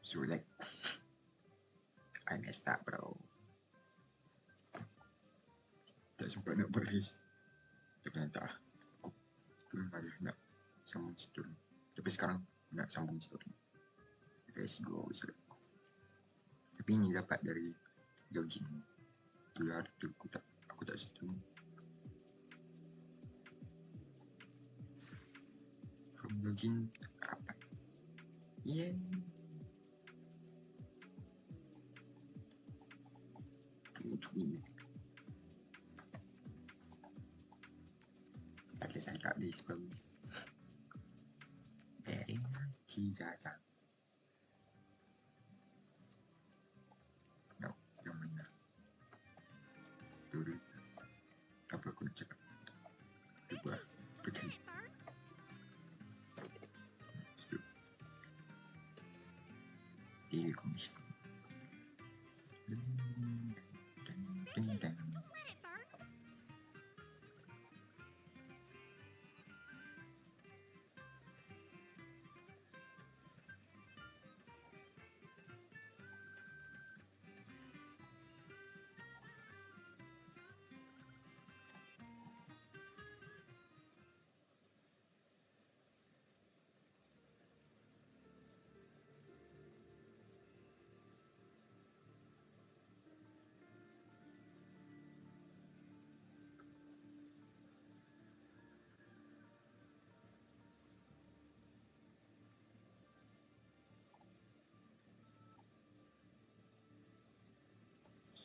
So like, I messed up bro. Tak sempat nak buat race. Tapi tak, aku malah nak sambung story. Tapi sekarang nak sambung story. Let's go. Tapi ini dapat dari login. Tu lah tu aku tak setuju. From login apa? Yeah. Cumi. At least I got this from very nice cheese. No, yang mana? Dulu apa aku nak cakap? Cuba kecil. Deal komisi.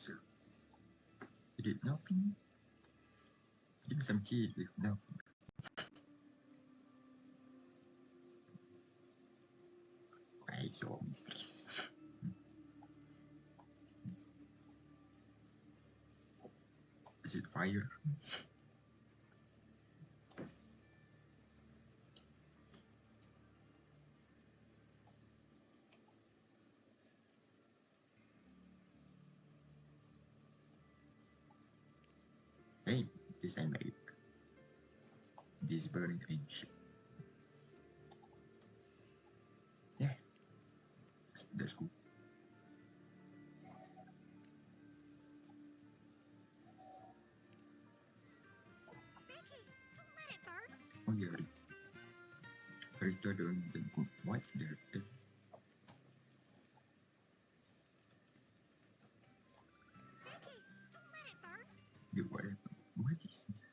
So, he did nothing. Give me some cheese with nothing. Why so mysterious? Is it fire? Hey, this I made. This burning and shit. Yeah, that's cool. Oh yeah, hari tu ada orang jemput what the hell? Dia buat apa? What is this?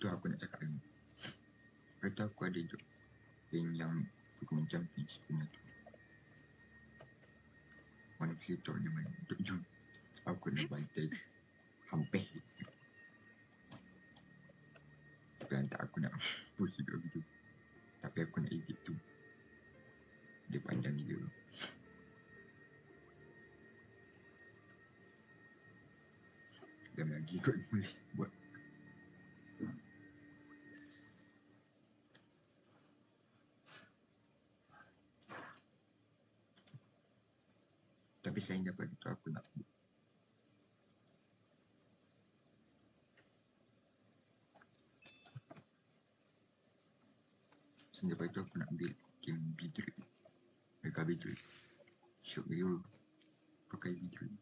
Tu aku nak cakap ni. Hari tu aku ada job yang Pokemon Champions punya tu. One of you tournament untuk Jun. Aku nak bantai hampir. Tapi hantar aku nak push juga gitu. Tapi aku nak edit tu. Dia panjang juga. Dan lagi kot nulis buat. Tapi saya dapat itu aku nak buat. Sehingga itu aku nak build game Bidrit. Mereka Bidrit. Syuk dia pakai Bidrit.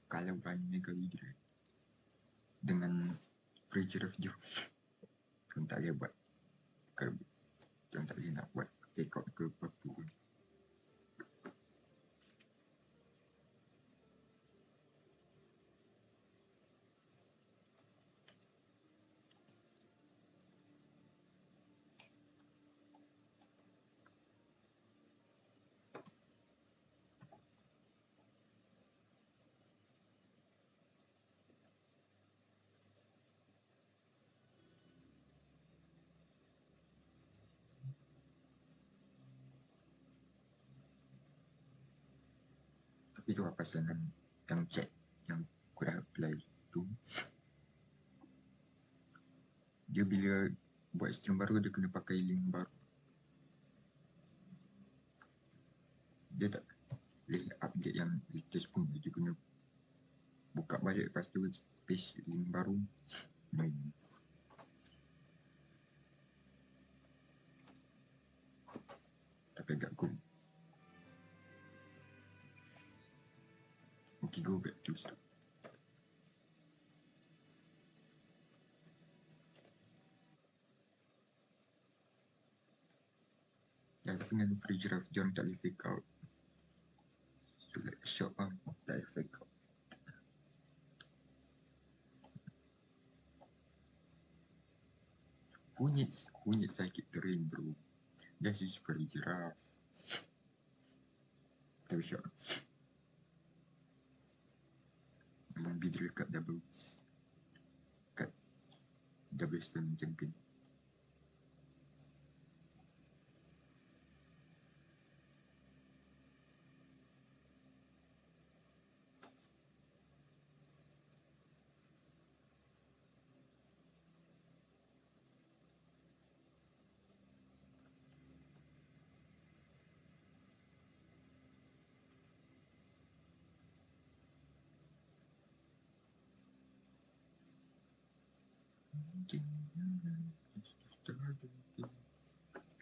Kalau berani Mega Bidrit dengan Creature of Joe, tuan tak boleh buat. Kalau tuan tak boleh nak buat fake out ke apa pun. Tapi tu apa pasal yang chat yang aku dah apply tu. Dia bila buat stream baru dia kena pakai link baru. Dia tak boleh update yang latest pun. Dia kena buka balik, lepas tu paste link baru. Tapi agak cool. Okay, go back to start. Yang dengan free giraffe, dia orang tak boleh fake out. So like shop tak boleh fake out. Who needs psychic terrain, bro? Just use free giraffe. Tapi shop. Memang bidra kat double stone champion.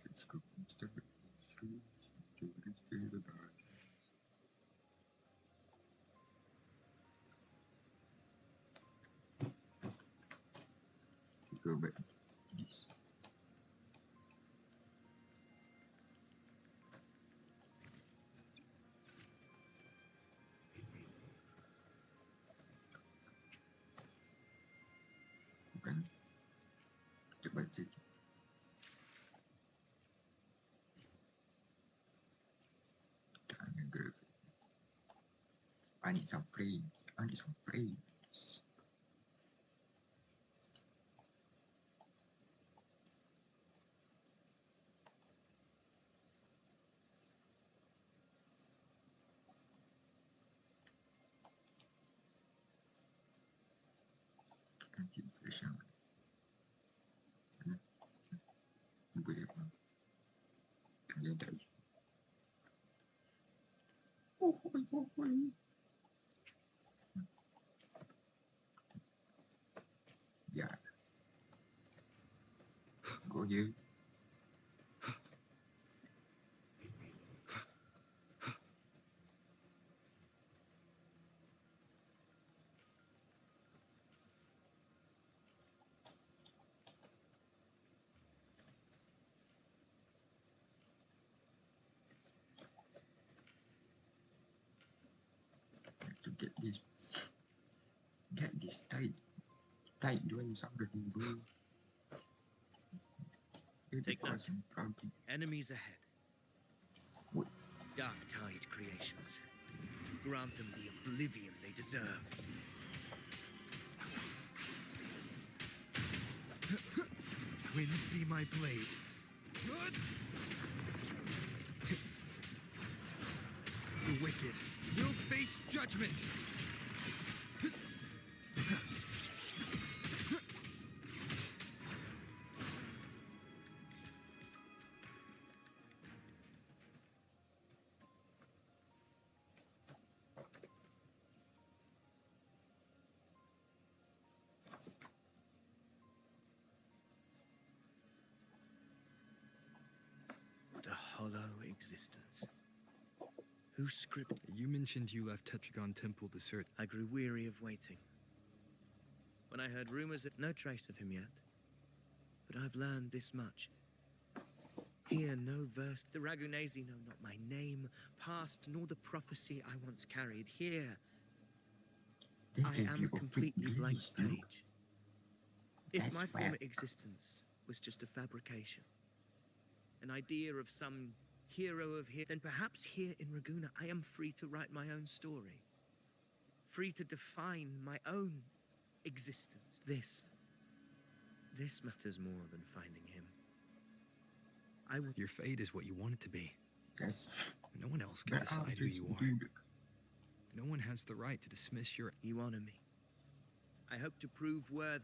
Let's go. Go back. This. Bukan. Kita baca. I need some frames. Inflation. Boleh apa? Kalian tak boleh. Oh. Ya. Go je. To get this tight dua sampai dulu. Take note. Enemies ahead. What? Dark tide creations. Grant them the oblivion they deserve. Wind be my blade. The wicked will face judgment. What a hollow existence. Who scripted? You mentioned you left Tetragon Temple to search. I grew weary of waiting. When I heard rumors of no trace of him yet, but I've learned this much. Here, no verse. The Ragunesi know not my name, past, nor the prophecy I once carried. Here, I am a completely blank page. If my former existence was just a fabrication, an idea of some hero of here, then perhaps here in Raguna I am free to write my own story. Free to define my own existence. This matters more than finding him. I will. Your fate is what you want it to be. Yes. No one else can decide who you are. No one has the right to dismiss your... You honor me. I hope to prove worthy.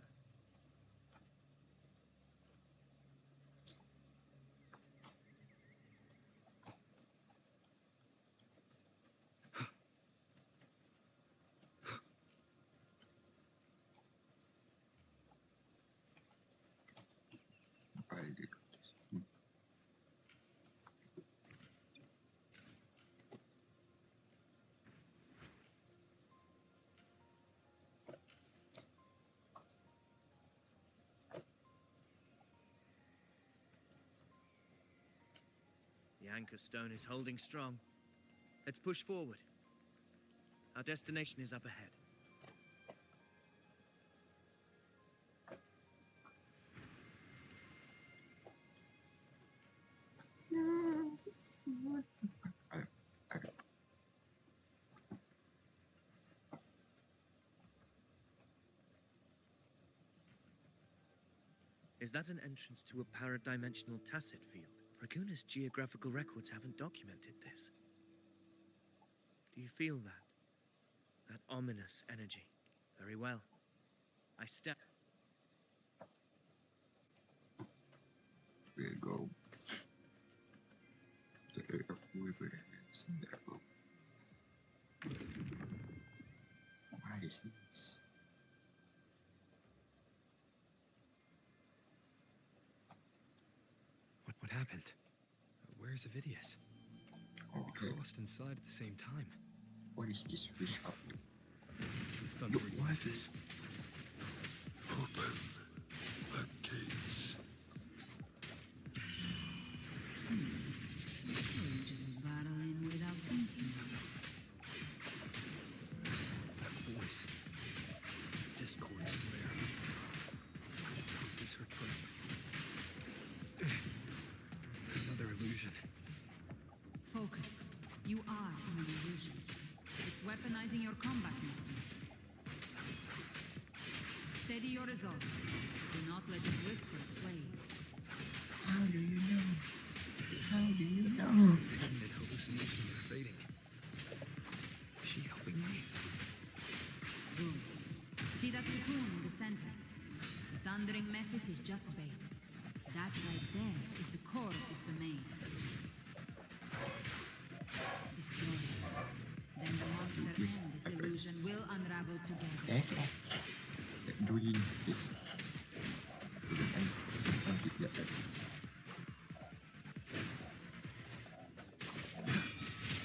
The anchor stone is holding strong. Let's push forward. Our destination is up ahead. Is that an entrance to a paradimensional tacit field? Raguna's geographical records haven't documented this. Do you feel that? That ominous energy? Very well. I step. We'll go. The area of whoever is in there. What is this? What happened? Where's Avidius? We Okay. crossed inside at the same time. What is this fish up to? It's the thundering waters. Open the gates. You're just battling without thinking. That voice. Discord Slayer. Is this her trap? Another illusion. Focus. You are in an illusion. It's weaponizing your combat instincts. Steady your resolve. Do not let its whispers sway you. How do you know? How do you know? And hallucinations are fading. Is she helping me? Good. See that cocoon in the center? The thundering Mephis is just bait. That right there is the core of this domain. Destroy it. Then the monster and this illusion will unravel together. FX. Doing this.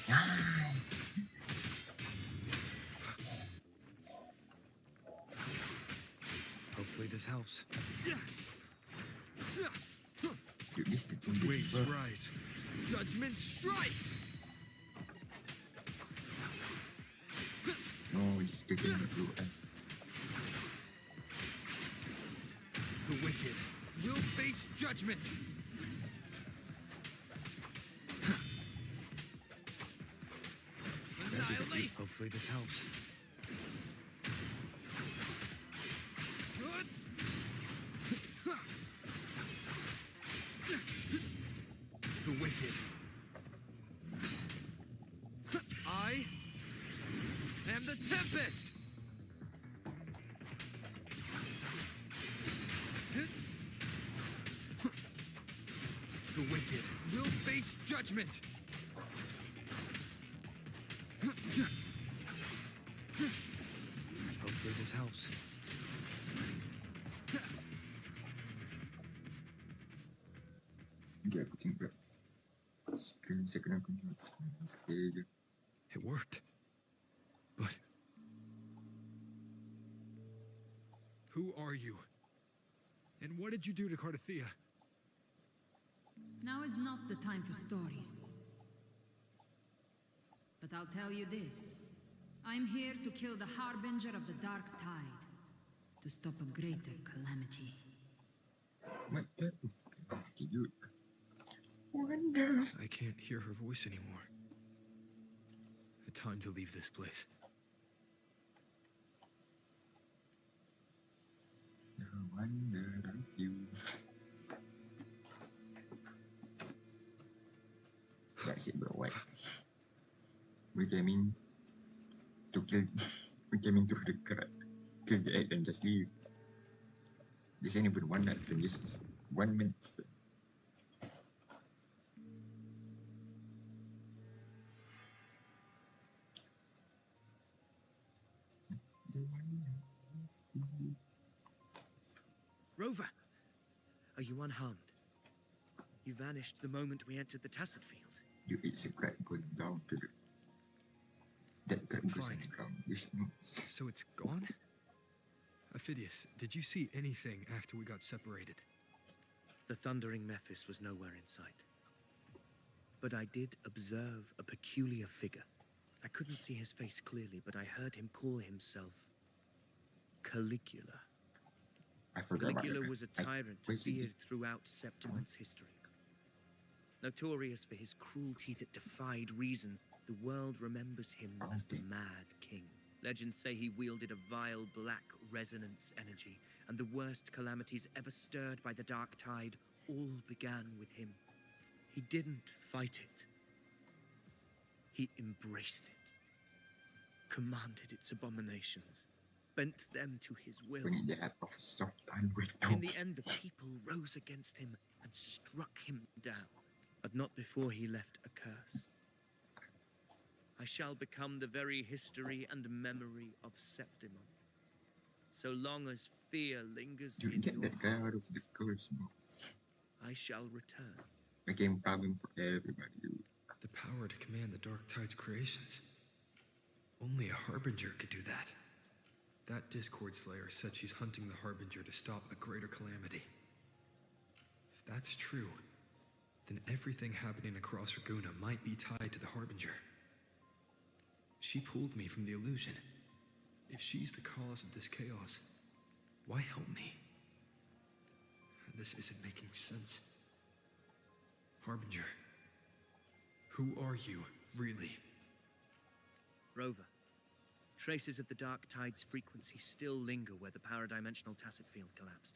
Nice. Hopefully this helps. Dude, this is Waves rise. Judgment strikes! No, it's getting the blue end. The wicked will face judgment! Annihilate! Hopefully this helps. The wicked. I am the Tempest! The wicked will face judgment! Hopefully this helps. Dia aku tinggal screen saya kena okay je. It worked. But who are you? And what did you do to Cardathea? Now is not the time for stories. But I'll tell you this. I'm here to kill the harbinger of the dark tide. To stop a greater calamity. What type of activity, dude? Wonder. I can't hear her voice anymore. Time to leave this place. No wonder you. That's it, bro. What? We came in to kill. We came in to kill the egg and just leave. This ain't even 1 night spend. This is 1 minute spend. Rover, are you unharmed? You vanished the moment we entered the Tacit Field. You is a great going down to the that great Fine. ground. This no. So it's gone? Ophidius, did you see anything after we got separated? The thundering Mephis was nowhere in sight. But I did observe a peculiar figure. I couldn't see his face clearly, but I heard him call himself Caligula. I forgot about Caligula it. was a I- tyrant wait, feared throughout Septimon's history. Notorious for his cruelty that defied reason, the world remembers him as the Mad King. Legends say he wielded a vile black resonance energy, and the worst calamities ever stirred by the Dark Tide all began with him. He didn't fight it. He embraced it, commanded its abominations, bent them to his will. We need to have a soft time with In the end, the people rose against him and struck him down, but not before he left a curse. I shall become the very history and memory of Septimon. So long as fear lingers You in get your that guy out of the hearts, curse, bro. I shall return. Making problem for everybody, dude. The power to command the Dark Tide's creations. Only a Harbinger could do that. That Discord Slayer said she's hunting the Harbinger to stop a greater calamity. If that's true, then everything happening across Raguna might be tied to the Harbinger. She pulled me from the illusion. If she's the cause of this chaos, why help me? This isn't making sense. Harbinger, who are you, really? Rover, traces of the Dark Tide's frequency still linger where the paradimensional Tacit Field collapsed.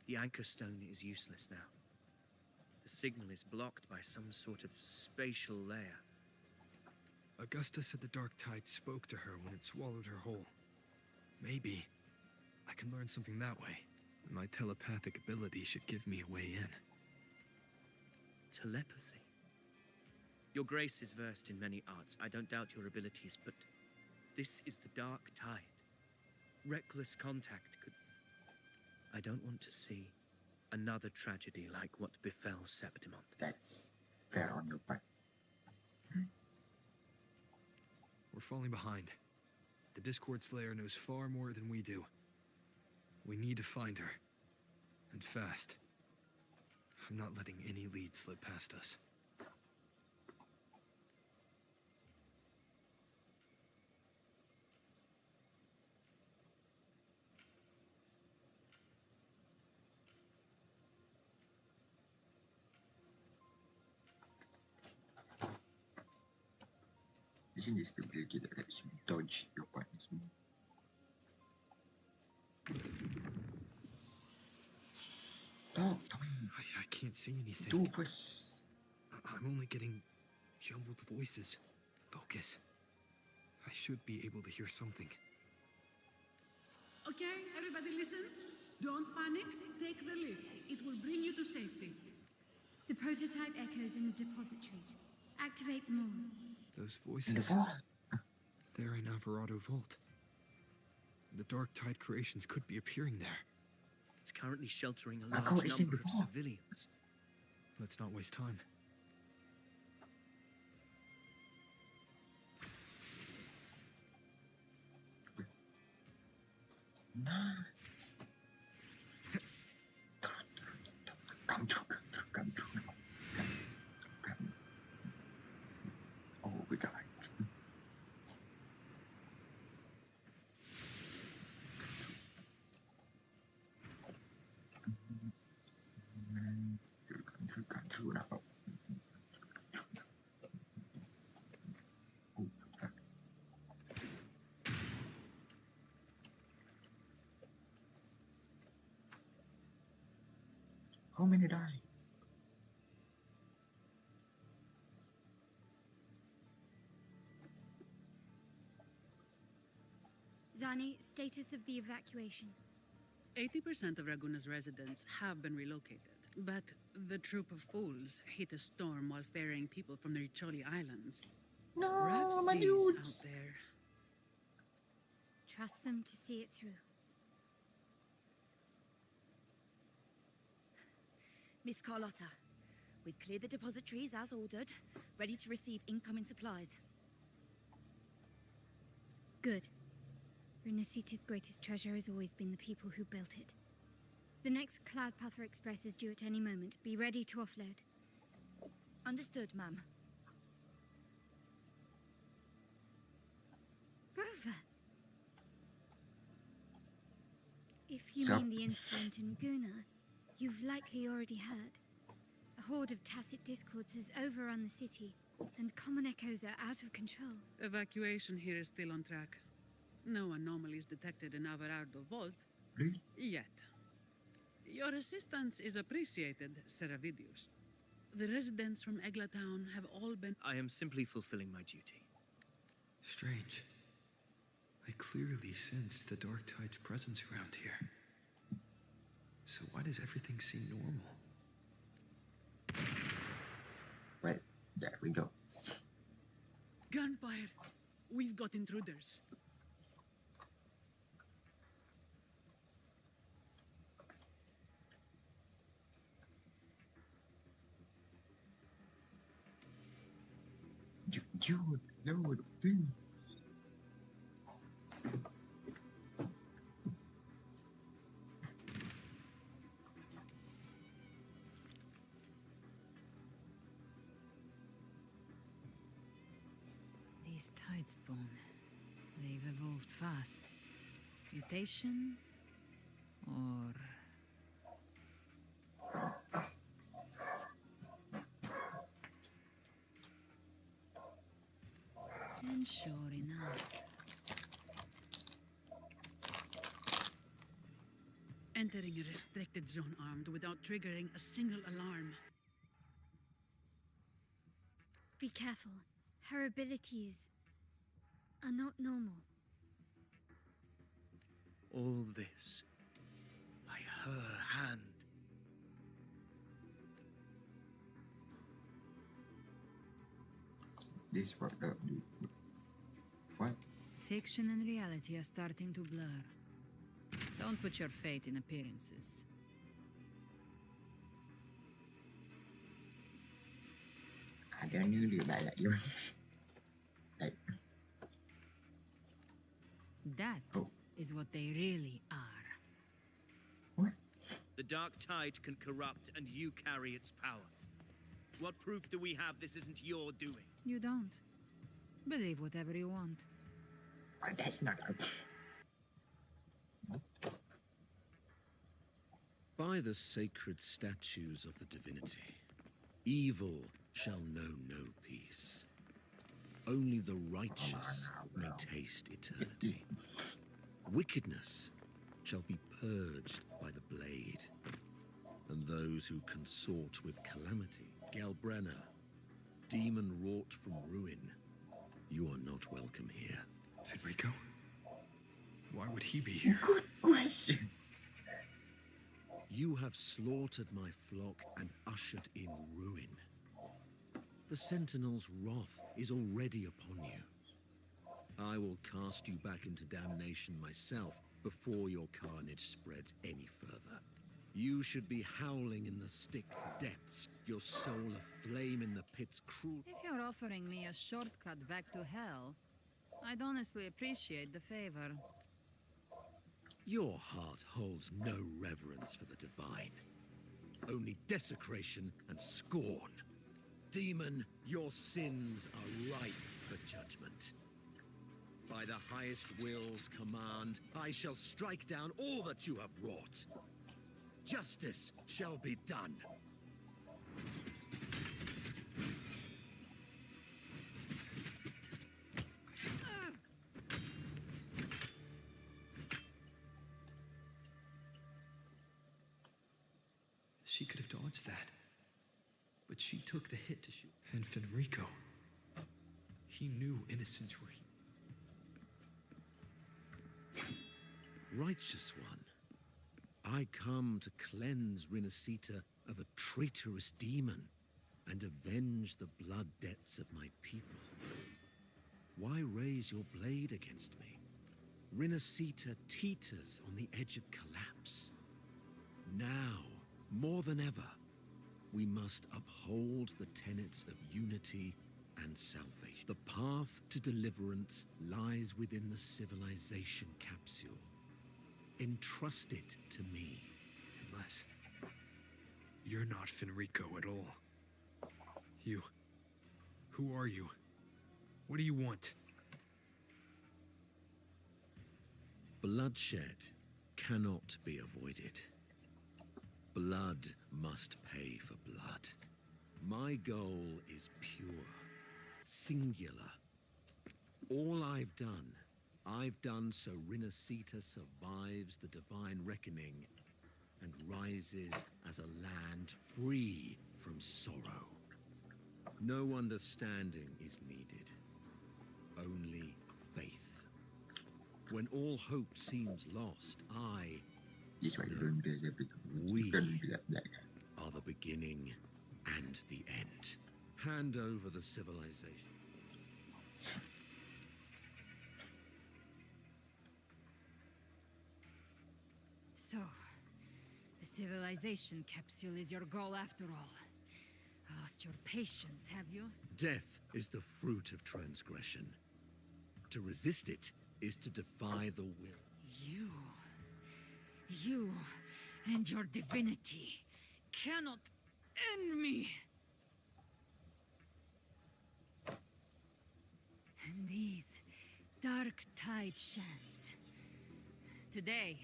The anchor stone is useless now. The signal is blocked by some sort of spatial layer. Augusta said the Dark Tide spoke to her when it swallowed her whole. Maybe I can learn something that way. My telepathic ability should give me a way in. Telepathy. Your Grace is versed in many arts. I don't doubt your abilities, but this is the Dark Tide. Reckless contact could... I don't want to see another tragedy like what befell Septimon. That's fair on your part. We're falling behind. The Discord Slayer knows far more than we do. We need to find her. And fast. I'm not letting any lead slip past us. Isn't this the ability that lets you dodge your partner's move? Oh, I can't see anything. do first. I'm only getting jumbled voices. Focus. I should be able to hear something. Okay, everybody listen. Don't panic. Take the lift. It will bring you to safety. The prototype echoes in the depositories. Activate them all. Those In the voices, vault. they're in Alvarado Vault. The Dark Tide creations could be appearing there. It's currently sheltering a Marco, large it's in number of before. civilians. Let's not waste time. Nah. Come through. Oh, we died. Come through now. Oh, how many died? Zani, status of the evacuation. 80% of Raguna's residents have been relocated, but the troop of fools hit a storm while ferrying people from the Riccioli Islands. Rough No, my seas dudes. out there. Trust them to see it through. Miss Carlotta, we've cleared the depositories as ordered, ready to receive incoming supplies. Good. Rinascita's greatest treasure has always been the people who built it. The next Cloudpather Express is due at any moment. Be ready to offload. Understood, ma'am. Rover! If you So- mean the incident in Guna, you've likely already heard. A horde of tacit discords has overrun the city, and common echoes are out of control. Evacuation here is still on track. No anomalies detected in Averardo Vault Really? yet. Your assistance is appreciated, Seravidius. The residents from Eglatown have all been... I am simply fulfilling my duty. Strange. I clearly sensed the Dark Tide's presence around here. So why does everything seem normal? Well, there we go. Gunfire! We've got intruders. You would know the thing. These Tidespawn, they've evolved fast. Mutation? Or... And sure enough, Entering a restricted zone armed without triggering a single alarm. Be careful. Her abilities are not normal. All this by her hand. This fucked up, dude. What? fiction and reality are starting to blur. Don't put your fate in appearances. Ada ni dia balak je. Like, That Oh. is what they really are. what? The Dark Tide can corrupt, and you carry its power. What proof do we have this isn't your doing? You don't. Believe whatever you want. Oh, that's not a... By the sacred statues of the divinity, evil shall know no peace. Only the righteous may taste eternity. Wickedness shall be purged by the blade, and those who consort with calamity, Gelbrenner, demon wrought from ruin, you are not welcome here. Federico? Why would he be here? Good question. You have slaughtered my flock and ushered in ruin. The Sentinel's wrath is already upon you. I will cast you back into damnation myself before your carnage spreads any further. You should be howling in the Styx's depths, your soul aflame in the pit's cruel... If you're offering me a shortcut back to hell, I'd honestly appreciate the favor. Your heart holds no reverence for the divine. Only desecration and scorn. Demon, your sins are ripe for judgment. By the highest will's command, I shall strike down all that you have wrought. Justice shall be done. She could have dodged that. But she took the hit to shoot. And Federico. He knew innocents were Righteous one, I come to cleanse Rinascita of a traitorous demon and avenge the blood debts of my people. Why raise your blade against me? Rinascita teeters on the edge of collapse. Now, more than ever, we must uphold the tenets of unity and salvation. The path to deliverance lies within the civilization capsule. Entrust it to me. Unless you're not Fenrico at all. You. Who are you? What do you want? Bloodshed cannot be avoided. Blood must pay for blood. My goal is pure, singular. All I've done so Rinascita survives the divine reckoning and rises as a land free from sorrow. No understanding is needed, only faith. When all hope seems lost, This way, we are the beginning and the end. Hand over the civilization. So, the civilization capsule is your goal after all. Lost your patience, have you? Death is the fruit of transgression. To resist it is to defy the will. You and your divinity cannot end me. And these dark tide shams. Today,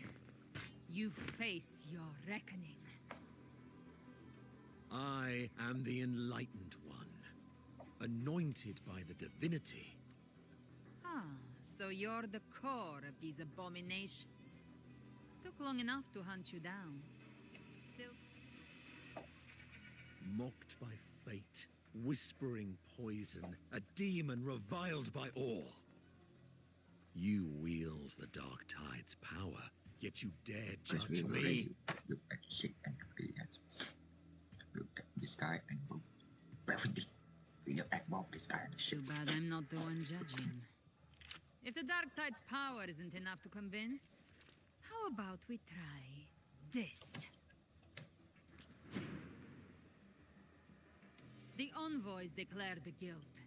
you face your reckoning. I am the enlightened one, anointed by the divinity. Ah, so you're the core of these abominations. Took long enough to hunt you down. Still... Mocked by fate, whispering poison, a demon reviled by all. You wield the Dark Tide's power, yet you dare judge me. Look at the shit and the hands. Look at this guy and go. Perfect. Look at both this guy and the shit. Too bad I'm not the one judging. If the Dark Tide's power isn't enough to convince, how about we try this? The envoys declare the guilt,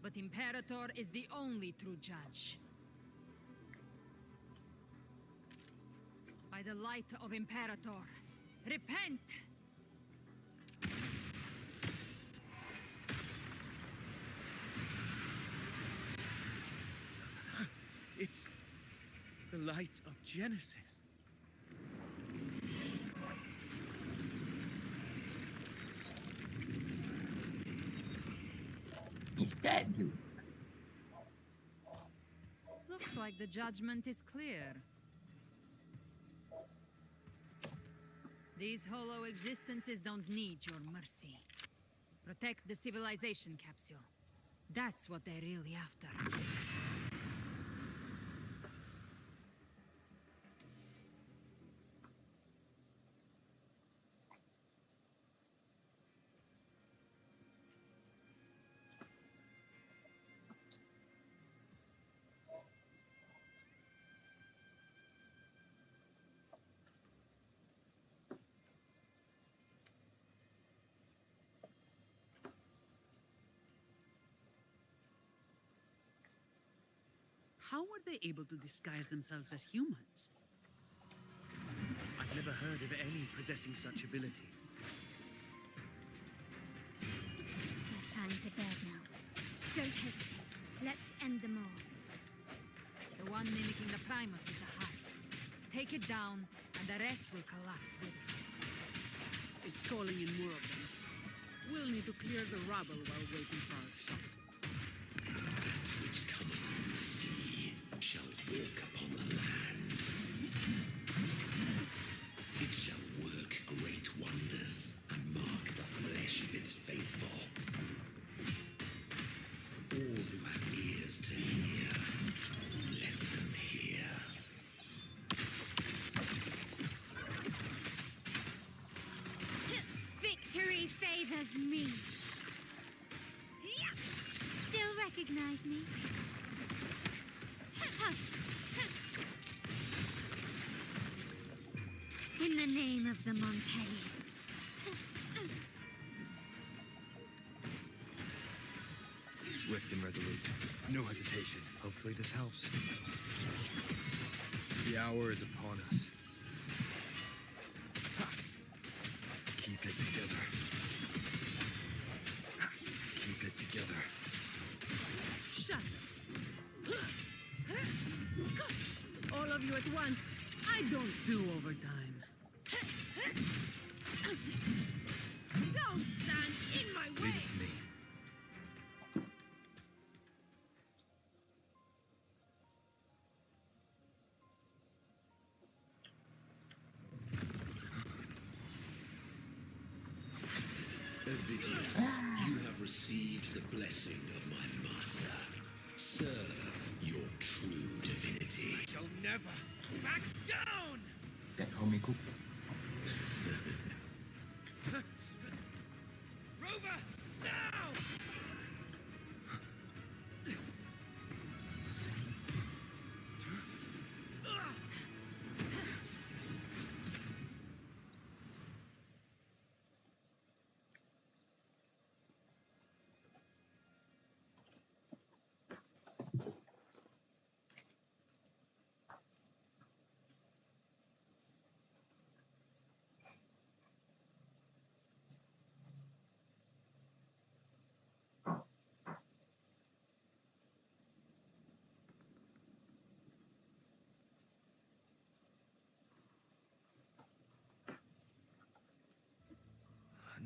but Imperator is the only true judge. By the light of Imperator, repent! It's the light of Genesis. He's dead, dude. Looks like the judgment is clear. These hollow existences don't need your mercy. Protect the civilization capsule. That's what they're really after. How were they able to disguise themselves as humans? I've never heard of any possessing such abilities. Their fangs are bared now. Don't hesitate. Let's end them all. The one mimicking the Primus is the Hive. Take it down, and the rest will collapse with it. It's calling in more of them. We'll need to clear the rubble while waiting for our shot. That which cometh from the sea shall walk upon the land. It shall work great wonders and mark the flesh of its faithful. All who have ears to hear, let them hear. Victory favors me. Still recognize me? In the name of the Montellis. Swift and resolute. No hesitation. Hopefully this helps. The hour is upon us. Ha! Keep it together. Ha! Keep it together. Shut up. All of you at once. I don't do overtime. Don't stand in my way! Leave it to me. Ovidius, you have received the blessing of my master. Serve your true divinity. I shall never back down! That homie cook. Rover, now!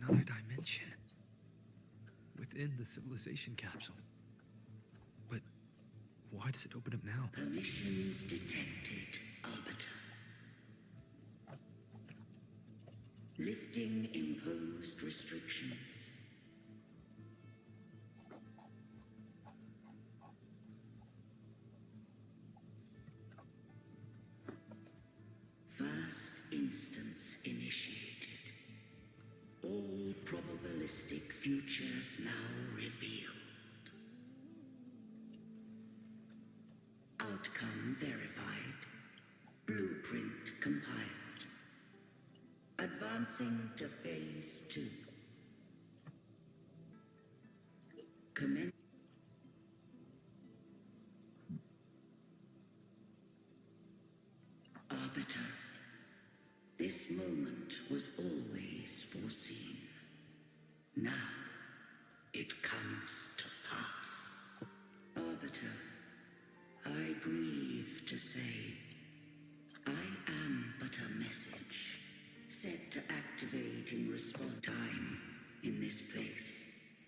Another dimension. Within the civilization capsule. But why does it open up now? Permissions detected, Arbiter. Lifting imposed restrictions. First instance initiated. All probabilistic futures now revealed. Outcome verified. Blueprint compiled. Advancing to phase 2. Commence. Arbiter. This moment was always foreseen. Now, it comes to pass. Arbiter, I grieve to say, I am but a message, set to activate in response. Time, in this place,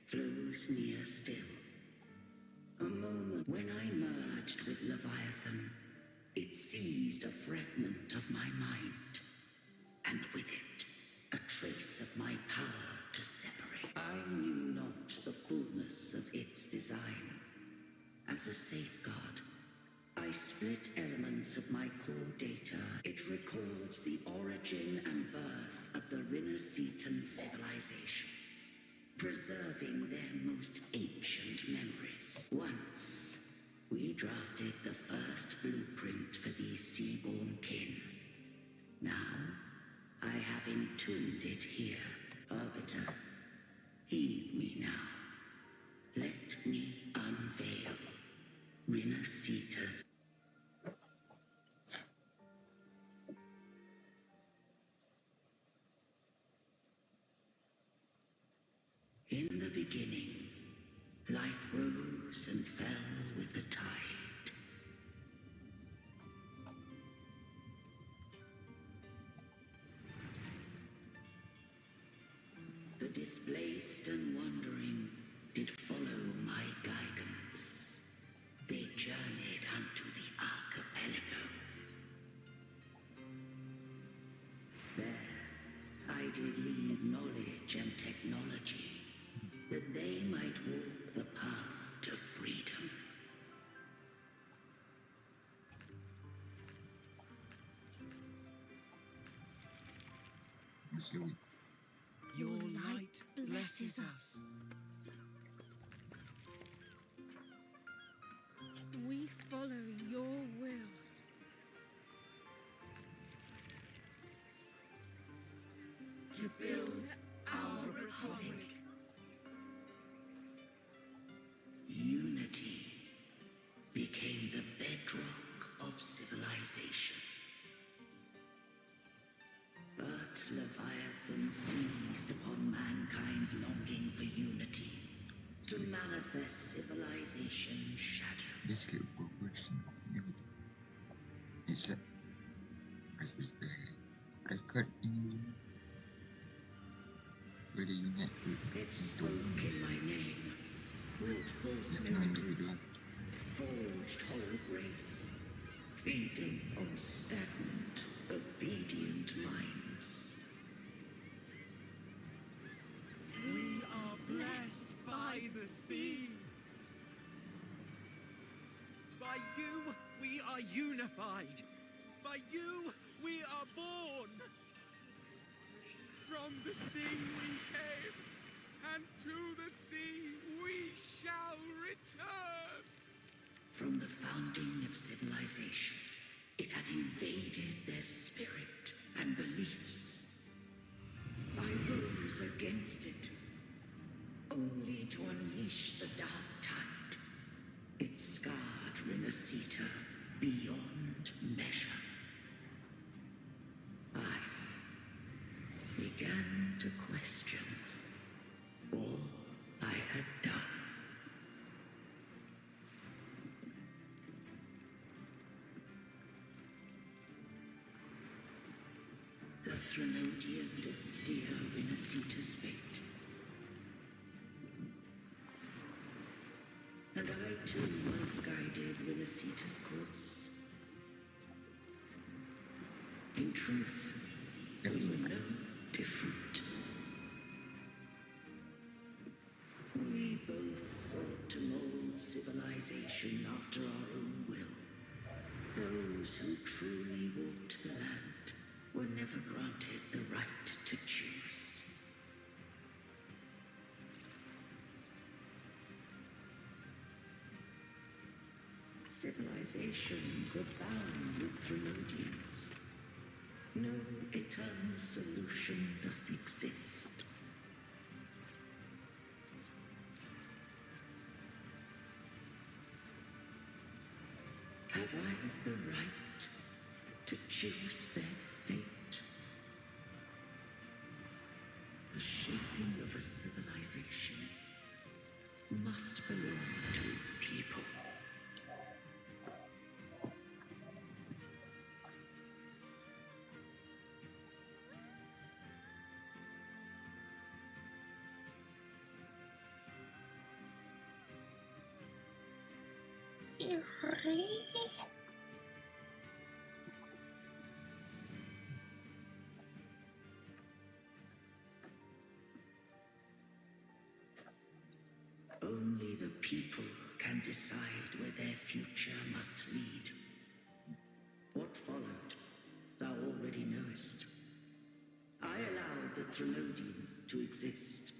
flows near still. A moment when I merged with Leviathan, it seized a fragment of my mind. And with it, a trace of my power to separate. I knew not the fullness of its design. As a safeguard, I split elements of my core data. It records the origin and birth of the Rinascitan civilization, preserving their most ancient memories. Once, we drafted the first blueprint for these seaborn kin. Now, I have entombed it here, Arbiter. Heed me now. Let me unveil Rinascita's. In the beginning, life rose and fell with the tide. The displaced and wandering did follow my guidance. They journeyed unto the archipelago. There, I did leave knowledge and technology, that they might walk the path to freedom. Your light blesses us. We follow your will. To build our republic. seized upon mankind's longing for unity, to manifest civilization's shadow. Basically, a perversion of unity. It's like, as with the record in where they unite It spoke in my name, wrote false miracles, forged hollow grace, feeding on stagnant, obedient minds. We are blessed by the sea. By you, we are unified. By you, we are born. From the sea we came, and to the sea we shall return. From the founding of civilization, it had invaded their spirit and beliefs. I rose against it, only to unleash the dark tide. It scarred Rinascita beyond measure. I began to question all I had done. The Threnodian did steer Rinascita's fate. And I too once guided Rinascita's course. In truth, we were no different. We both sought to mold civilization after our own will. Those who truly walked the land were never granted the right to choose. Civilizations abound with Threnodians. No eternal solution doth exist. Have I the right to choose their fate? The shaping of a civilization must belong to its people. Only the people can decide where their future must lead. What followed, thou already knowest. I allowed the Threnodian to exist.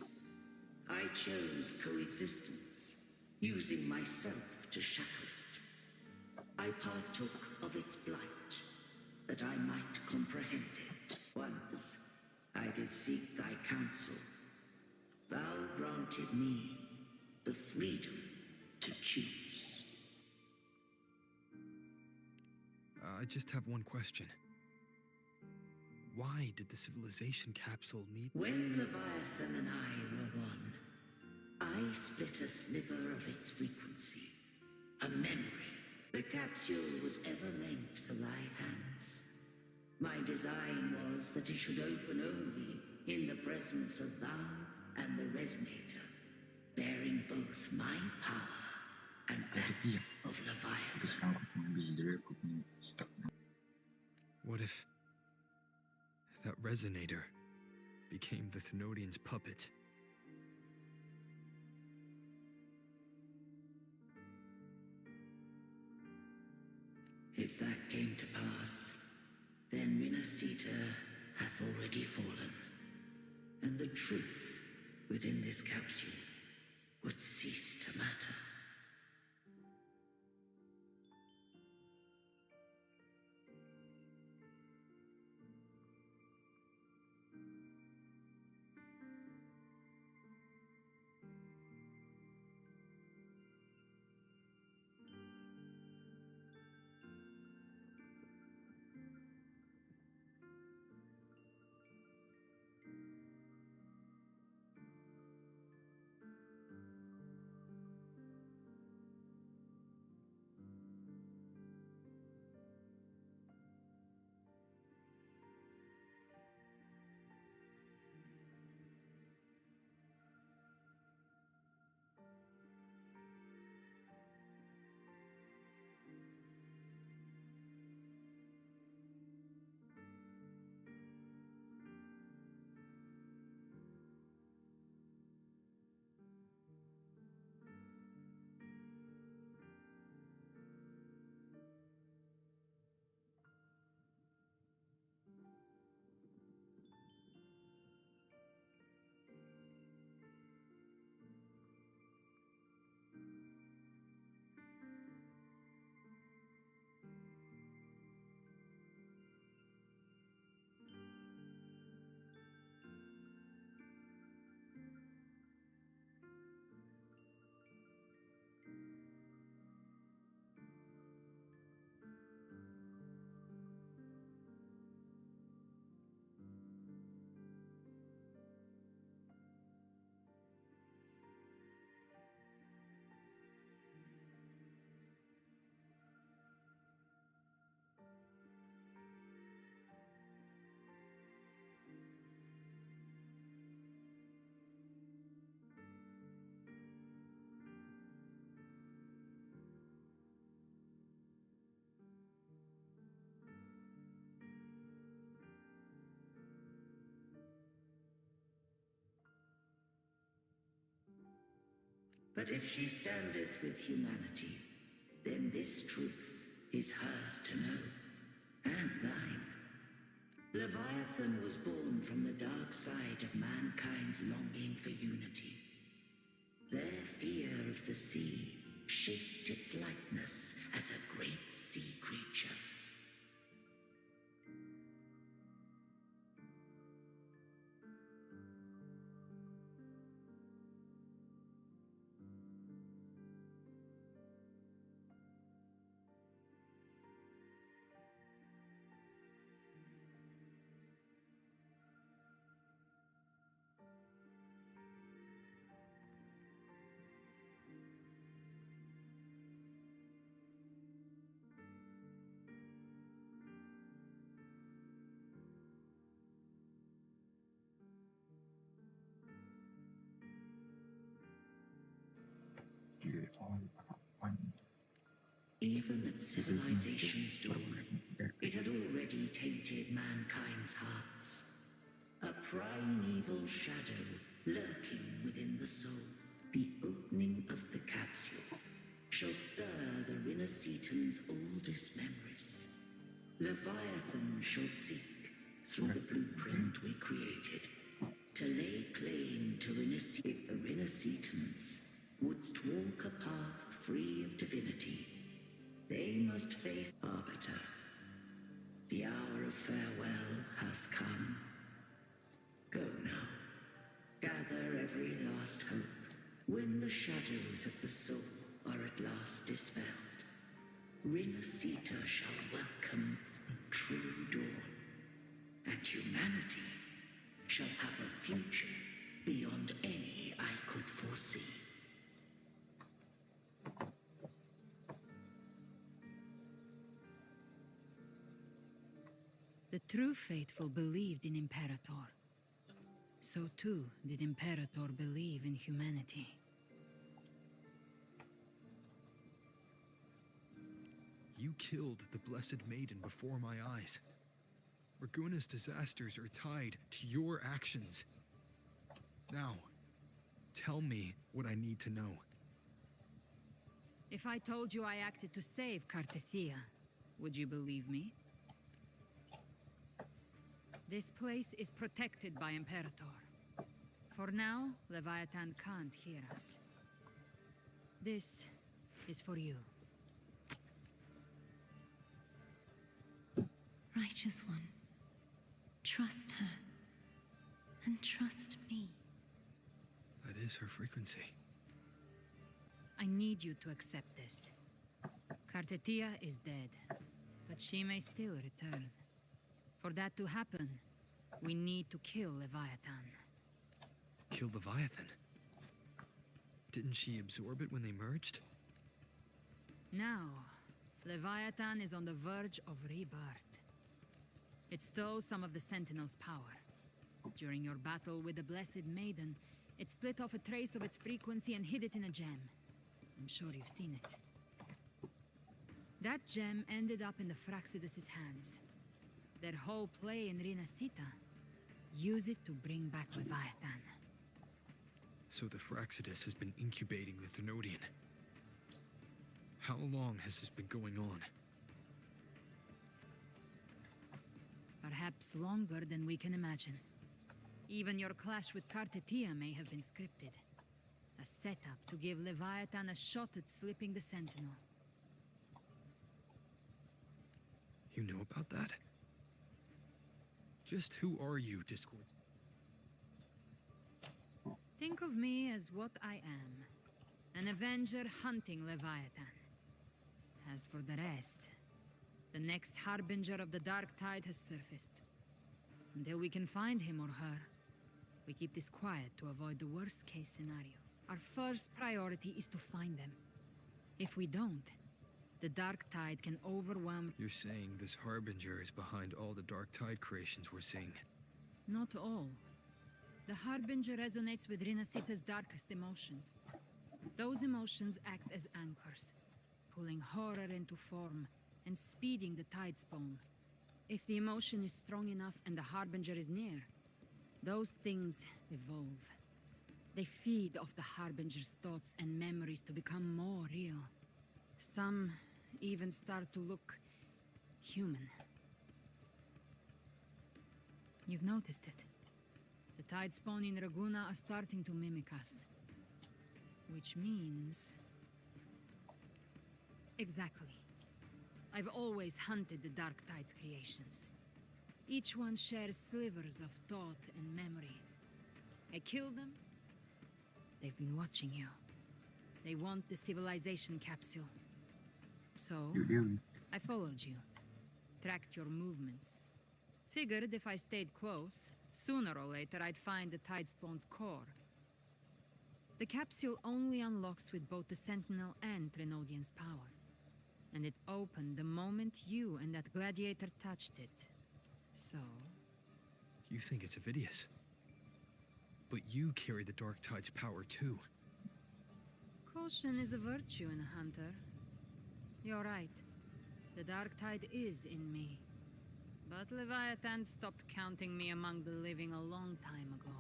I chose coexistence, using myself to shackle it. I partook of its blight, that I might comprehend it. Once, I did seek thy counsel. Thou granted me the freedom to choose. I just have one question. Why did the civilization capsule need... When Leviathan and I were one, I split a sliver of its frequency, a memory. The capsule was ever meant for thy hands. My design was that it should open only in the presence of thou and the resonator, bearing both my power and that of Leviathan. What if that resonator became the Thenodian's puppet? If that came to pass, then Rinascita hath already fallen, and the truth within this capsule would cease to matter. But if she standeth with humanity, then this truth is hers to know, and thine. Leviathan was born from the dark side of mankind's longing for unity. Their fear of the sea shaped its likeness as a great sea creature. Even at civilization's dawn, it had already tainted mankind's hearts. A primeval shadow lurking within the soul. The opening of the capsule shall stir the Rinascitan's oldest memories. Leviathan shall seek, through the blueprint we created, to lay claim to Rinascita. If the Rinascitans wouldst walk a path free of divinity, they must face Arbiter. The hour of farewell hath come. Go now. Gather every last hope. When the shadows of the soul are at last dispelled, Rinascita shall welcome true dawn, and humanity shall have a future beyond any I could foresee. The true faithful believed in Imperator. So too did Imperator believe in humanity. You killed the Blessed Maiden before my eyes. Raguna's disasters are tied to your actions. Now, tell me what I need to know. If I told you I acted to save Cartethia, would you believe me? This place is protected by Imperator. For now, Leviathan can't hear us. This is for you. Righteous One, trust her, and trust me. That is her frequency. I need you to accept this. Cartethia is dead, but she may still return. For that to happen, we need to kill Leviathan. Kill Leviathan? Didn't she absorb it when they merged? Now, Leviathan is on the verge of rebirth. It stole some of the Sentinel's power. During your battle with the Blessed Maiden, it split off a trace of its frequency and hid it in a gem. I'm sure you've seen it. That gem ended up in the Fraxidus' hands. Their whole play in Rinascita, use it to bring back Leviathan. So the Fraxidus has been incubating the Thenodian. How long has this been going on? Perhaps longer than we can imagine. Even your clash with Cartethia may have been scripted. A setup to give Leviathan a shot at slipping the Sentinel. You know about that? Just who are you, Discord? Think of me as what I am. An Avenger hunting Leviathan. As for the rest, the next Harbinger of the Dark Tide has surfaced. Until we can find him or her, we keep this quiet to avoid the worst-case scenario. Our first priority is to find them. If we don't, the Dark Tide can overwhelm... You're saying this Harbinger is behind all the Dark Tide creations we're seeing? Not all. The Harbinger resonates with Rinascita's darkest emotions. Those emotions act as anchors, pulling horror into form and speeding the tide spawn. If the emotion is strong enough and the Harbinger is near, those things evolve. They feed off the Harbinger's thoughts and memories to become more real. Some even start to look human. You've noticed it. The Tidespawn in Raguna are starting to mimic us. Which means... Exactly. I've always hunted the Dark Tide's creations. Each one shares slivers of thought and memory. I kill them. They've been watching you. They want the civilization capsule. So, I followed you. Tracked your movements. Figured if I stayed close, sooner or later I'd find the Tidespawn's core. The capsule only unlocks with both the Sentinel and Trinodian's power. And it opened the moment you and that gladiator touched it. So... You think it's Avidius. But you carry the Dark Tide's power too. Caution is a virtue in a hunter. You're right. The Dark Tide is in me. But Leviathan stopped counting me among the living a long time ago.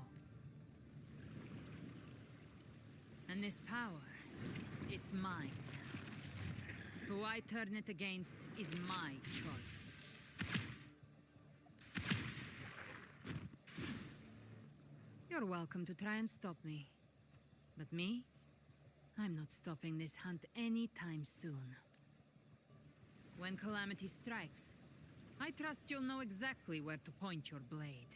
And this power, it's mine. Who I turn it against is my choice. You're welcome to try and stop me. But me? I'm not stopping this hunt anytime soon. When calamity strikes, I trust you'll know exactly where to point your blade.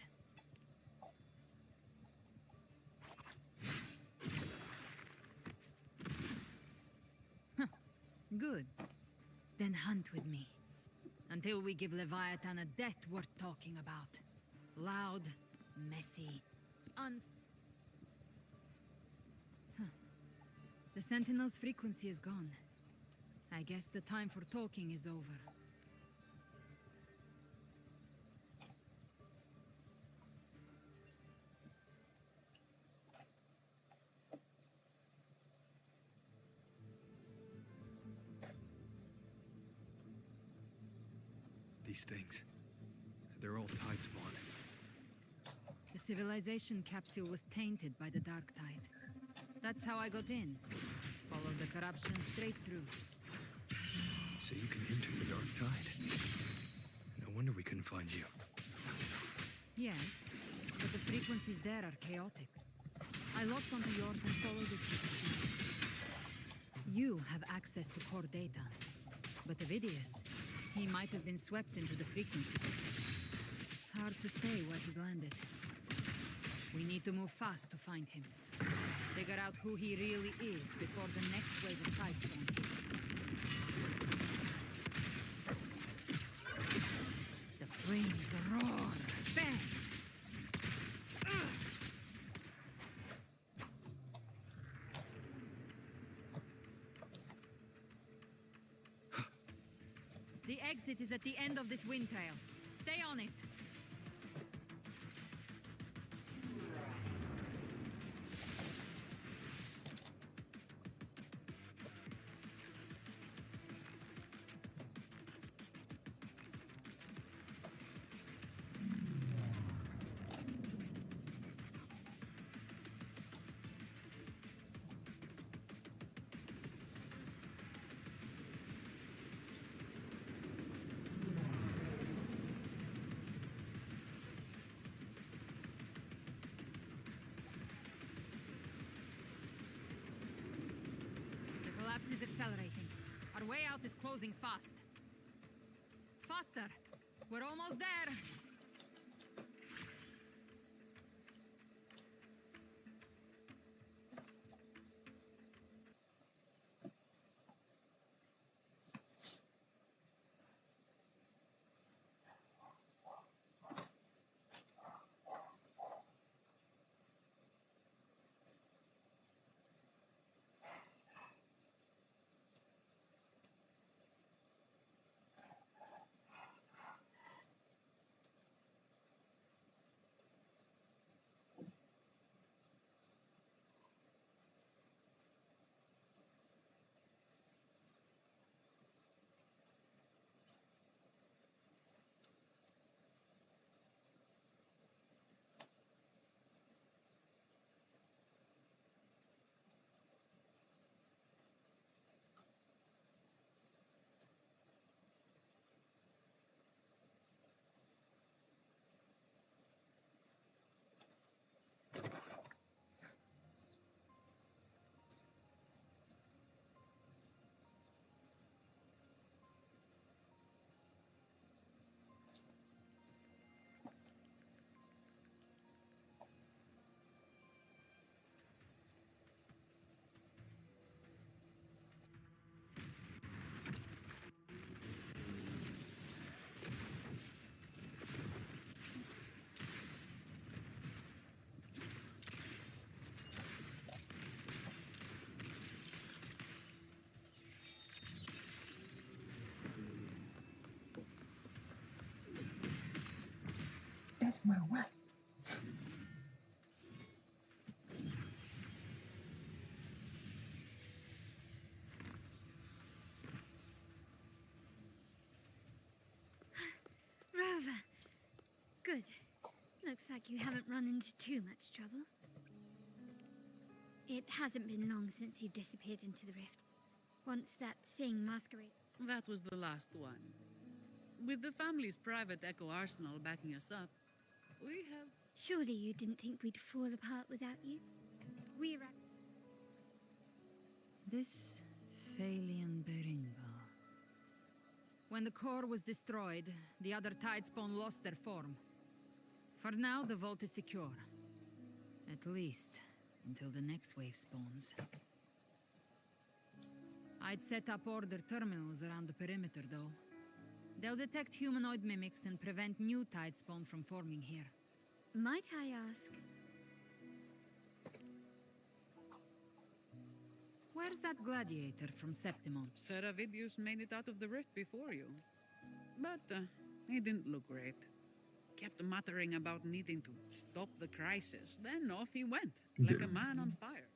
Good. Then hunt with me. Until we give Leviathan a death worth talking about. Loud, messy, The Sentinel's frequency is gone. I guess the time for talking is over. These things, they're all Tidespawn. The civilization capsule was tainted by the Dark Tide. That's how I got in. Followed the corruption straight through. So you can enter the Dark Tide. No wonder we couldn't find you. Yes, but the frequencies there are chaotic. I locked onto yours and followed it through the street. You have access to core data. But Avidius, he might have been swept into the frequency vortex. Hard to say where he's landed. We need to move fast to find him. Figure out who he really is before the next wave of Tidespawn hits. The flames roar. Bang! The exit is at the end of this wind trail. Stay on it. Is accelerating. Our way out is closing fast. Faster! We're almost there! Well, well. Rover. Good. Looks like you haven't run into too much trouble. It hasn't been long since you disappeared into the rift. Once that thing masqueraded. That was the last one. With the family's private echo arsenal backing us up, we have... Surely you didn't think we'd fall apart without you? We're at... This Phalian Beringa. When the core was destroyed, the other Tidespawn lost their form. For now, the vault is secure. At least, until the next wave spawns. I'd set up order terminals around the perimeter, though. They'll detect humanoid mimics and prevent new Tidespawn from forming here. Might I ask? Where's that gladiator from Septimon? Seravidius made it out of the rift before you. But he didn't look great. Kept muttering about needing to stop the crisis. Then off he went, like a man on fire.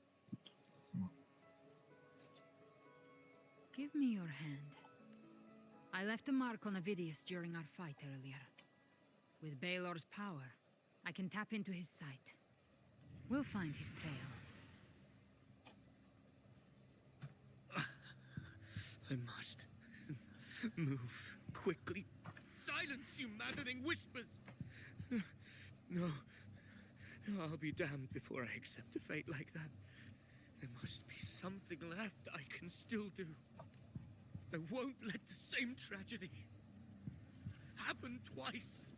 Give me your hand. I left a mark on Avidius during our fight earlier. With Baelor's power, I can tap into his sight. We'll find his trail. I must move quickly. Silence, you maddening whispers! No, I'll be damned before I accept a fate like that. There must be something left I can still do. I won't let the same tragedy happen twice.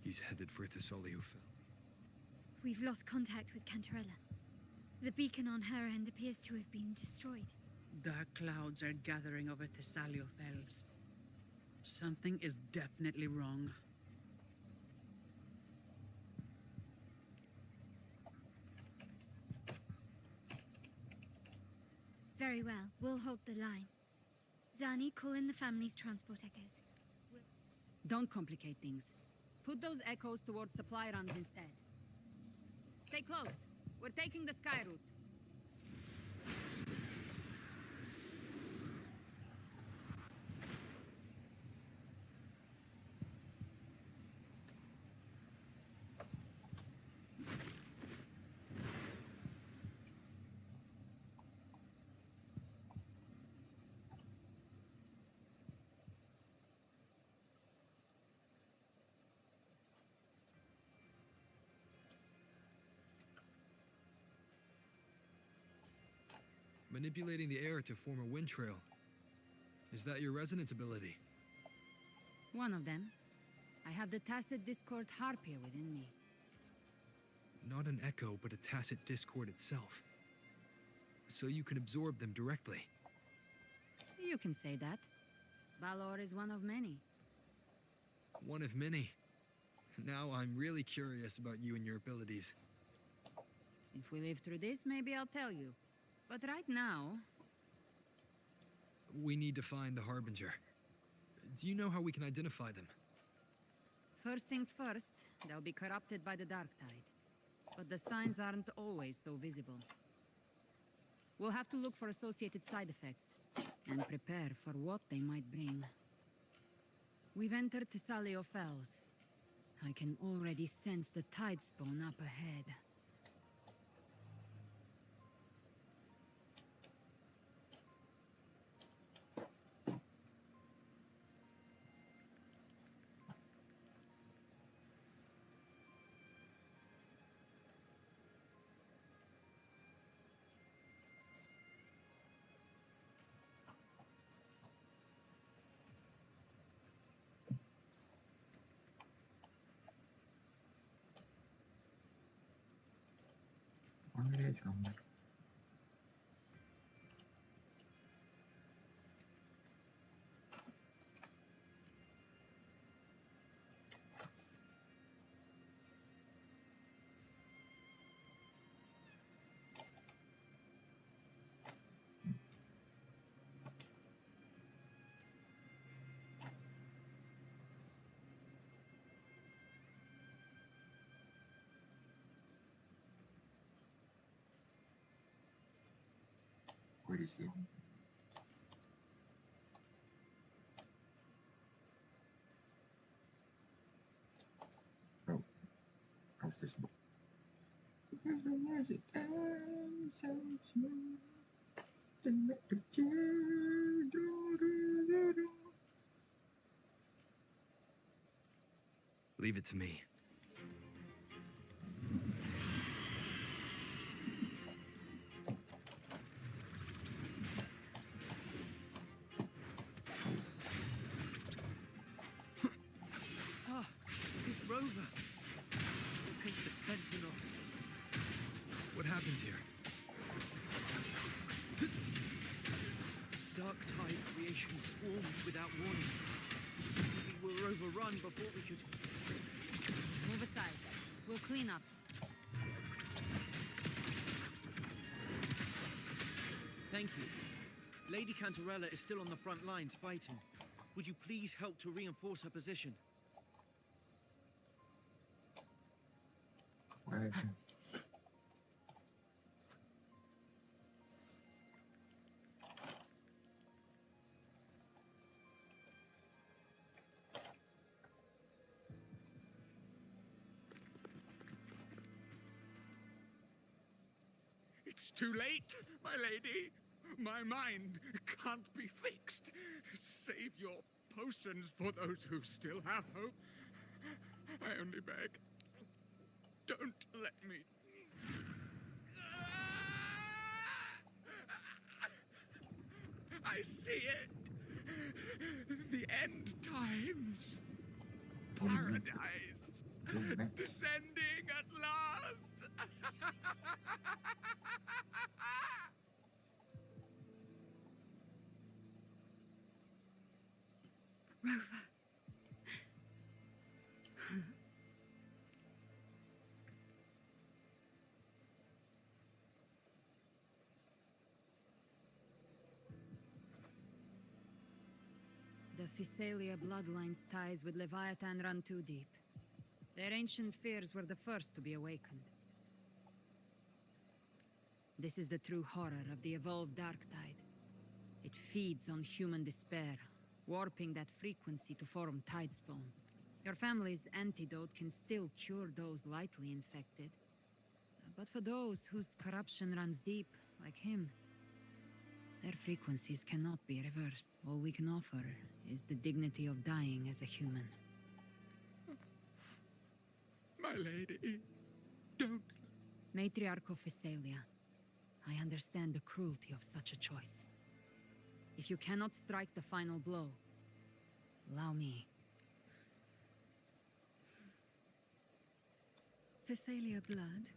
He's headed for Thessaliofel. We've lost contact with Cantarella. The beacon on her end appears to have been destroyed. Dark clouds are gathering over Thessaliofels. Something is definitely wrong. Very well. We'll hold the line. Zani, call in the family's transport echoes. Don't complicate things. Put those echoes towards supply runs instead. Stay close. We're taking the sky route. Manipulating the air to form a wind trail. Is that your resonance ability? One of them. I have the tacit discord harpia within me. Not an echo, but a tacit discord itself. So you can absorb them directly. You can say that. Balor is one of many. One of many. Now I'm really curious about you and your abilities. If we live through this, maybe I'll tell you. But right now... We need to find the Harbinger. Do you know how we can identify them? First things first, they'll be corrupted by the Dark Tide. But the signs aren't always so visible. We'll have to look for associated side effects, and prepare for what they might bring. We've entered Thessaliofels. I can already sense the Tidespawn up ahead. di sini. Oh, how's this book? The music and so smooth. They make the chair do. Leave it to me. Ah, it's Rover. The Sentinel. What happened here? Dark tide creation swarmed without warning. We were overrun before we could... Move aside. We'll clean up. Thank you. Lady Cantarella is still on the front lines fighting. Would you please help to reinforce her position? Right. It's too late, my lady. My mind can't be fixed. Save your potions for those who still have hope. I only beg. Don't let me. I see it. The end times. Paradise. Descending at last. Rover. The Physalia bloodline's ties with Leviathan run too deep. Their ancient fears were the first to be awakened. This is the true horror of the evolved Dark Tide. It feeds on human despair, warping that frequency to form Tidespawn. Your family's antidote can still cure those lightly infected. But for those whose corruption runs deep, like him, their frequencies cannot be reversed. All we can offer is the dignity of dying as a human. My lady, don't. Matriarch of Physalia, I understand the cruelty of such a choice. If you cannot strike the final blow, allow me. Physalia blood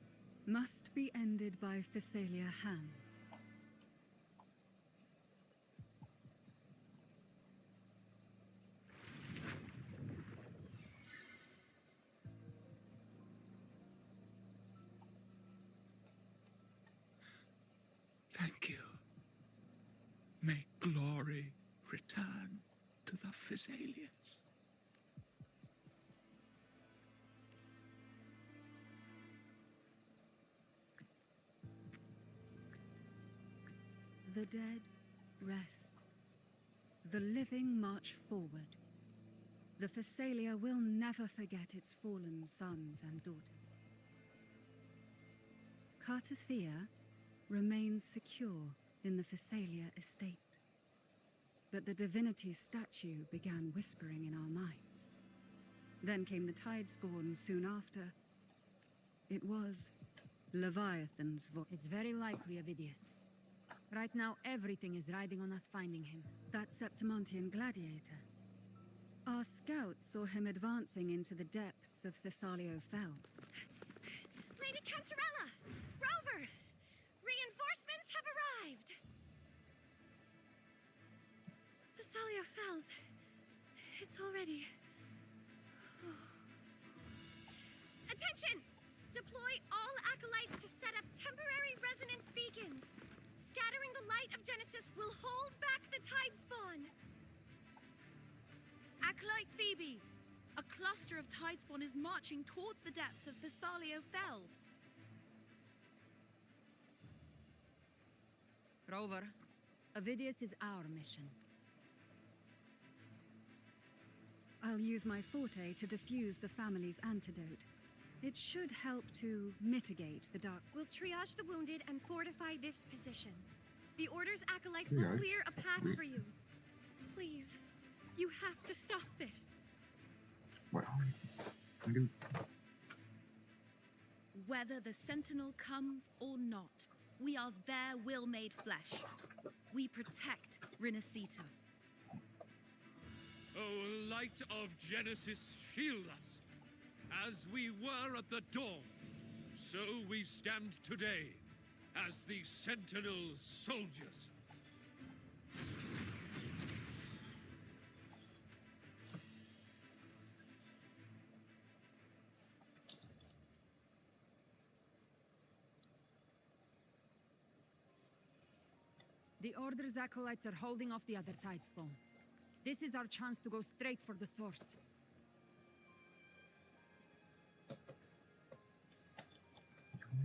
must be ended by Physalia hands. Thank you. May glory return to the Physalians. The dead rest. The living march forward. The Physalia will never forget its fallen sons and daughters. Cartathea remains secure in the Physalia estate. But the divinity's statue began whispering in our minds. Then came the Tidespawn soon after. It was Leviathan's voice. It's very likely, Avidius. Right now, everything is riding on us finding him. That Septimontian gladiator. Our scouts saw him advancing into the depths of Thessalio Fells. Lady Cantarella! Rover! Reinforcements have arrived! Thessalio Fells. It's already... Attention! Deploy all acolytes to set up temporary resonance beacons. Scattering the light of Genesis will hold back the Tidespawn. Acolyte Phoebe, a cluster of Tidespawn is marching towards the depths of Thessalio Fells. Rover, Avidius is our mission. I'll use my forte to diffuse the family's antidote. It should help to mitigate the dark. We'll triage the wounded and fortify this position. The Order's acolytes will clear a path for you. Please, you have to stop this. What? I do. Whether the Sentinel comes or not, we are their will made flesh. We protect Rinascita. O light of Genesis, shield us. As we were at the dawn, so we stand today as the Sentinel soldiers. The Order's acolytes are holding off the other Tidespawn. This is our chance to go straight for the source.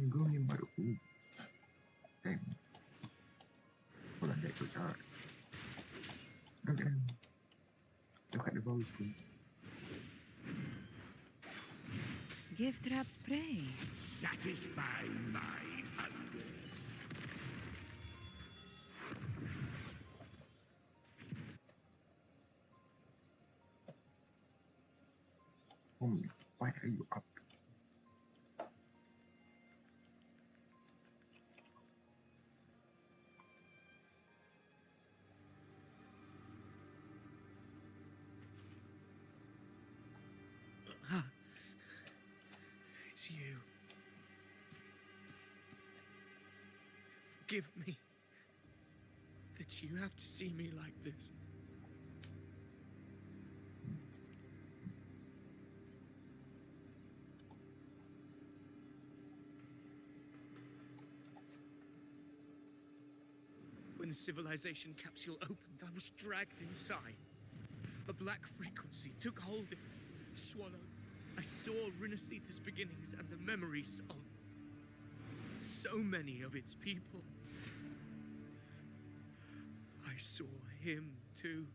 Gue yang baru. Damn. Hold on, that goes hard. Look at him. Look at the bows, please. Give trapped prey. Satisfy my hunger. Homie, why are you up? It's you. Forgive me that you have to see me like this. When the civilization capsule opened, I was dragged inside. A black frequency took hold of me, swallowed. I saw Rinascita's beginnings and the memories of so many of its people. I saw him too.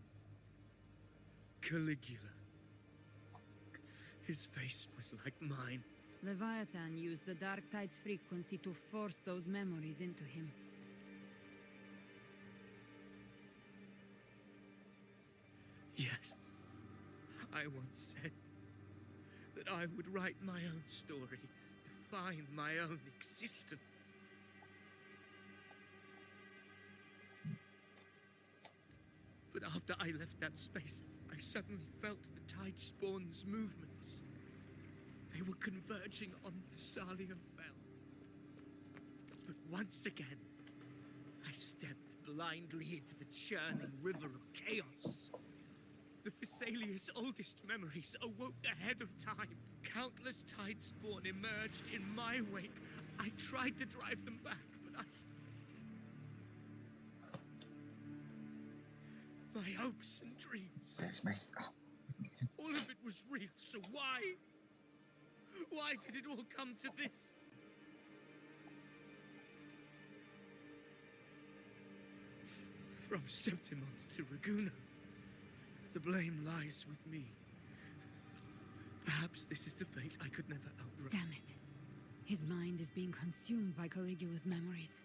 Caligula. His face was like mine. Leviathan used the Dark Tide's frequency to force those memories into him. Yes, I once said that I would write my own story, define my own existence. But after I left that space, I suddenly felt the Tidespawn's movements. They were converging on Thessalian Fell. But once again, I stepped blindly into the churning river of chaos. The Thessalia's oldest memories awoke ahead of time. Countless Tidespawn emerged in my wake. I tried to drive them back, but my hopes and dreams. That's messed up. All of it was real, so why? Why did it all come to this? From Septimont to Raguna, the blame lies with me. Perhaps this is the fate I could never outrun. Damn it. His mind is being consumed by Caligula's memories.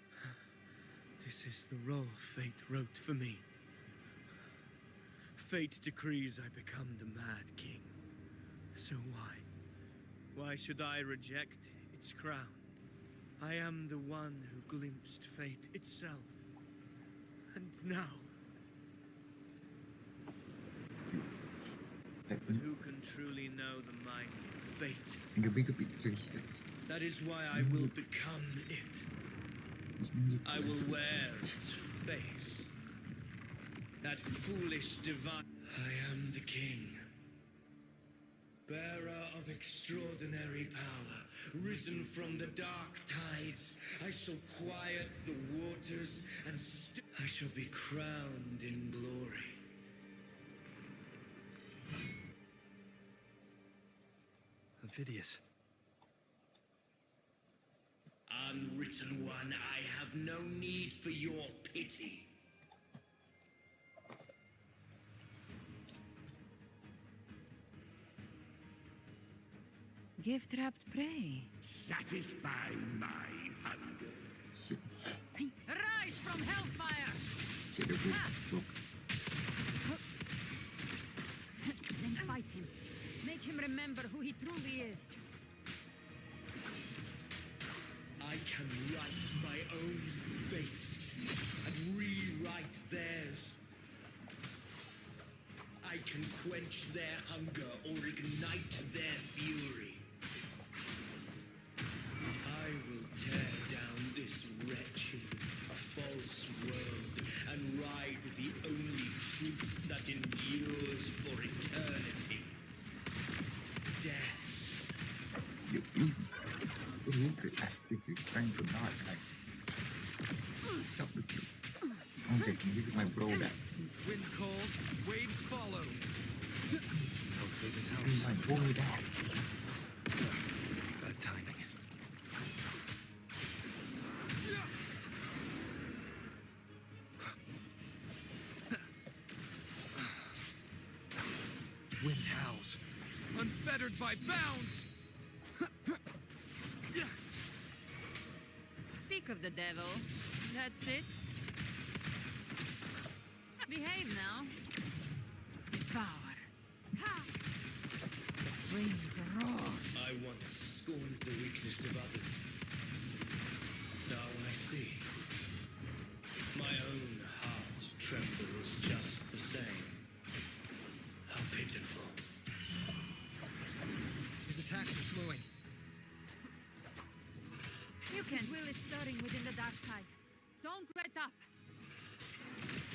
This is the role fate wrote for me. Fate decrees I become the Mad King. So why? Why should I reject its crown? I am the one who glimpsed fate itself. And now... But who can truly know the mind of fate? That is why I will become it. I will wear its face. That foolish divine... I am the king. Bearer of extraordinary power, risen from the dark tides. I shall quiet the waters and I shall be crowned in glory. Avidius. Unwritten one, I have no need for your pity. gift-wrapped prey. Satisfy my hunger. Rise from hellfire! Then fight him. Make him remember who he truly is. I can write my own fate and rewrite theirs. I can quench their hunger or ignite their fury. I will tear down this wretched, false world and ride the only truth that endures for eternity. Death. Trying to not like stop the kid. Okay, can you get my bro back? Wind calls, waves follow. Hopefully this helps. My boy back. Bad timing. Wind howls, unfettered by bounds. Speak of the devil. That's it. Behave now. Devour. Ha! The flames roar. I once scorned the weakness of others. Now I see. My own heart trembles just the same. How pitiful. His attacks are slowing. You can will is stirring within the dark tide. Don't let up.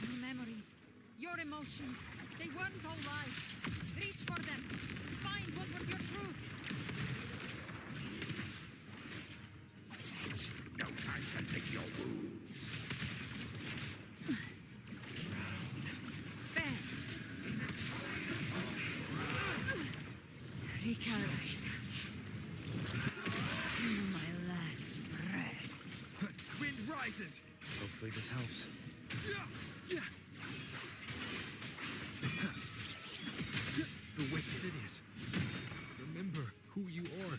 Your memories, your emotions, they weren't all lies. Reach for them. Find what was your truth. No time to lick your wounds. Bang. Recarrate. Till my last breath. Wind rises. Hopefully this helps. The wicked it is. Remember who you are.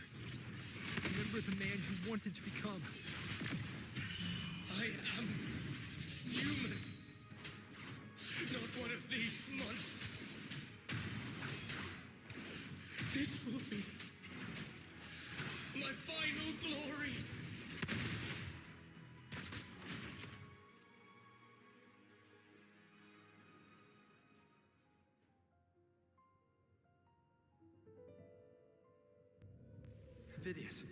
Remember the man you wanted to become. I am human. Not one of these monsters. This will be my final glory. Vidius,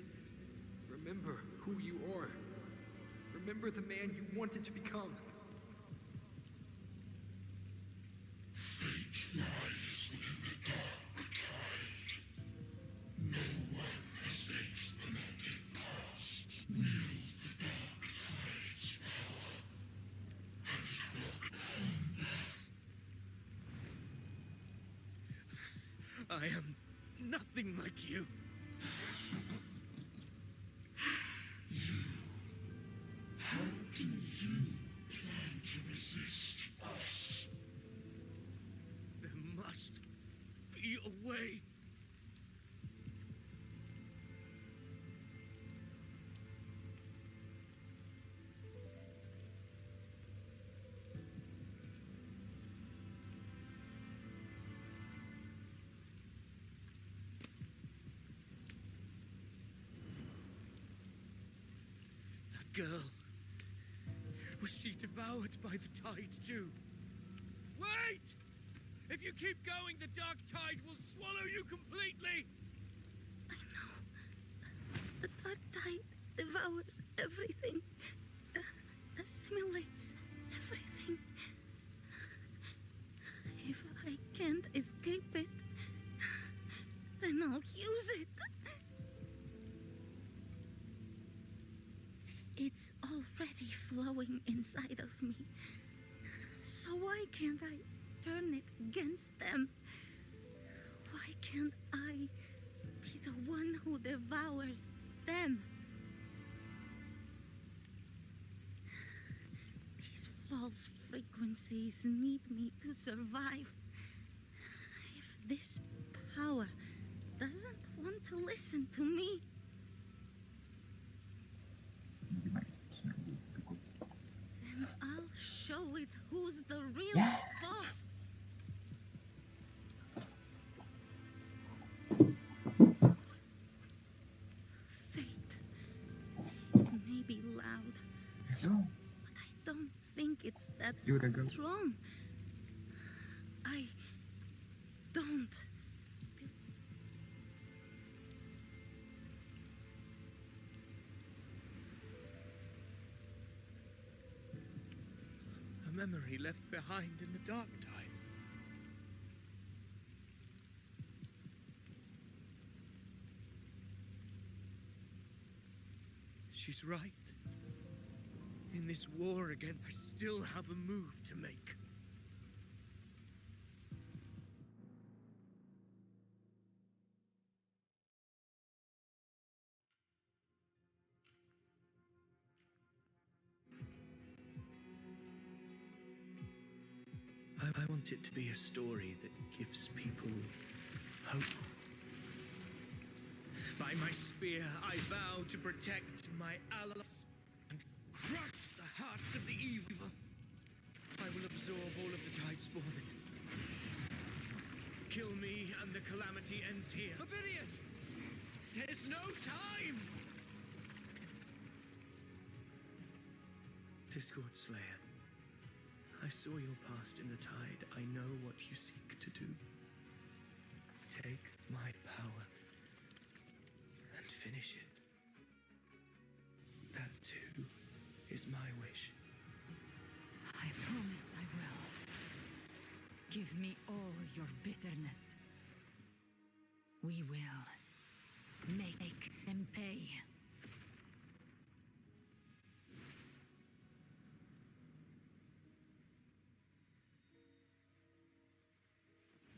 remember who you are. Remember the man you wanted to become. Fate lies within the dark tide. No one escapes the melting past. Wield the dark tide's power and rock home. I am nothing like you. How do you plan to resist us? There must be a way. That girl. Was she devoured by the tide too? Wait! If you keep going, the dark tide will swallow you completely! I know. The dark tide devours everything. Assimilates everything. If I can't escape it, then I'll use it. It's already flowing inside of me. So why can't I turn it against them? Why can't I be the one who devours them? These false frequencies need me to survive. If this power doesn't want to listen to me? Then I'll show it who's the real boss. Fate. It may be loud, but I don't think it's that strong. I don't. A memory left behind in the dark time. She's right. In this war again, I still have a move to make. I want it to be a story that gives people hope. By my spear, I vow to protect my allies and crush the hearts of the evil. I will absorb all of the Tidespawn. Kill me and the calamity ends here. Ovidius! There's no time! Discord Slayer, I saw your past in the Tide. I know what you seek to do. Take my power and finish it. That too is my wish. I promise I will. Give me all your bitterness. We will make them pay.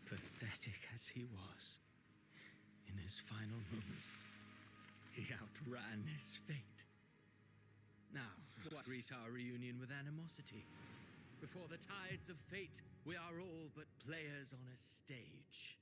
Pathetic as he was, in his final moments, he outran his fate. Now, what greet our reunion with animosity? Before the tides of fate, we are all but players on a stage.